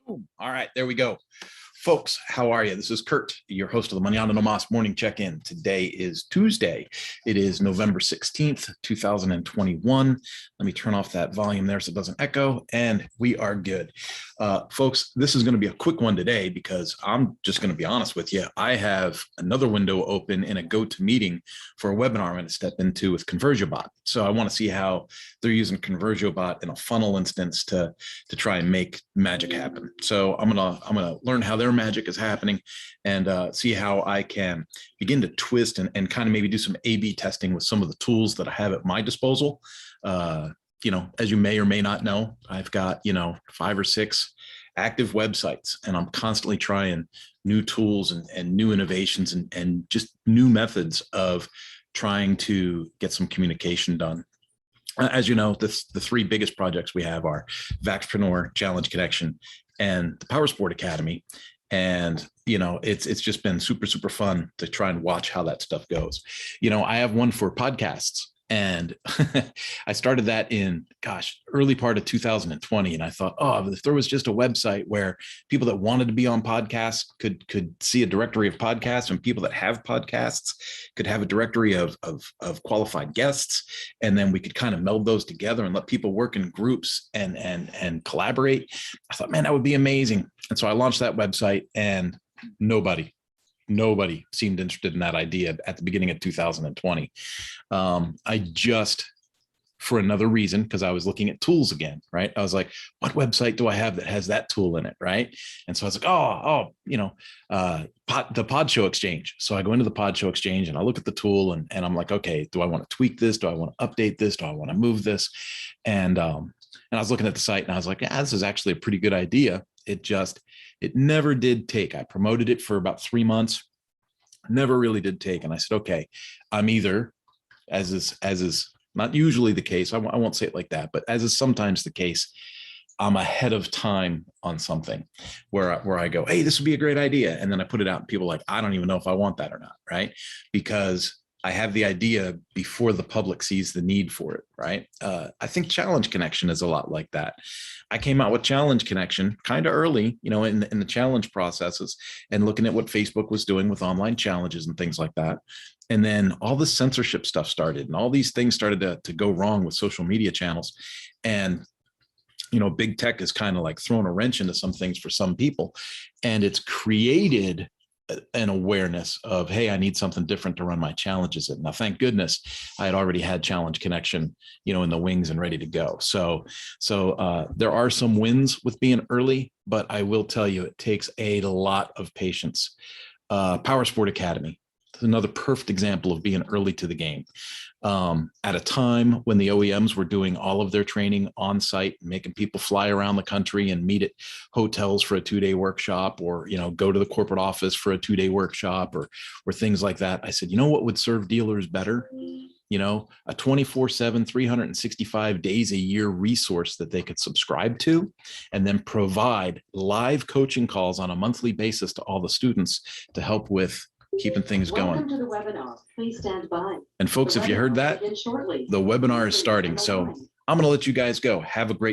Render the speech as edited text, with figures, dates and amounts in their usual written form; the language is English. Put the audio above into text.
Boom. All right, there we go. Folks, how are you? This is Kurt, your host of the Mañana morning check-in. Today is Tuesday. It is November 16th, 2021. Let me turn off that volume there so it doesn't echo, and we are good. Folks, this is going to be a quick one today because I'm just going to be honest with you. I have another window open in a GoToMeeting for a webinar I'm going to step into with ConversioBot. So I want to see how they're using ConversioBot in a funnel instance to try and make magic happen. So I'm gonna learn how their magic is happening and see how I can begin to twist and kind of maybe do some A/B testing with some of the tools that I have at my disposal. As you may or may not know, I've got 5 or 6 active websites, and I'm constantly trying new tools and new innovations and just new methods of trying to get some communication done. As you know, the 3 biggest projects we have are Vaxpreneur, Challenge Connection, and the Power Sport Academy. And, it's just been super, super fun to try and watch how that stuff goes. I have one for podcasts. And I started that in, early part of 2020. And I thought, if there was just a website where people that wanted to be on podcasts could see a directory of podcasts, and people that have podcasts could have a directory of qualified guests. And then we could kind of meld those together and let people work in groups and collaborate. I thought, man, that would be amazing. And so I launched that website, and nobody seemed interested in that idea at the beginning of 2020. I just, for another reason, because I was looking at tools again, right? I was like, what website do I have that has that tool in it, right? And so I was like, the Pod Show Exchange. So I go into the Pod Show Exchange and I look at the tool and I'm like, okay, do I want to tweak this? Do I want to update this? Do I want to move this? And I was looking at the site and I was like, this is actually a pretty good idea. It never did take. I promoted it for about 3 months, never really did take. And I said, okay, I'm either, as is not usually the case, I won't say it like that, but as is sometimes the case, I'm ahead of time on something where I go, hey, this would be a great idea. And then I put it out and people are like, I don't even know if I want that or not, right? Because I have the idea before the public sees the need for it, right? I think Challenge Connection is a lot like that. I came out with Challenge Connection kind of early, in the challenge processes, and looking at what Facebook was doing with online challenges and things like that. And then all the censorship stuff started, and all these things started to go wrong with social media channels. And big tech is kind of like throwing a wrench into some things for some people, and it's created an awareness of, hey, I need something different to run my challenges in. Now, thank goodness I had already had Challenge Connection, in the wings and ready to go. So there are some wins with being early, but I will tell you, it takes a lot of patience. Power Sport Academy is another perfect example of being early to the game. At a time when the OEMs were doing all of their training on site, making people fly around the country and meet at hotels for a 2-day workshop, or go to the corporate office for a 2-day workshop, or things like that. I said, what would serve dealers better? A 24/7, 365 days a year resource that they could subscribe to, and then provide live coaching calls on a monthly basis to all the students to help with keeping things going. Welcome to the webinar. Please stand by. And folks, if you heard that, the webinar is starting. So I'm going to let you guys go. Have a great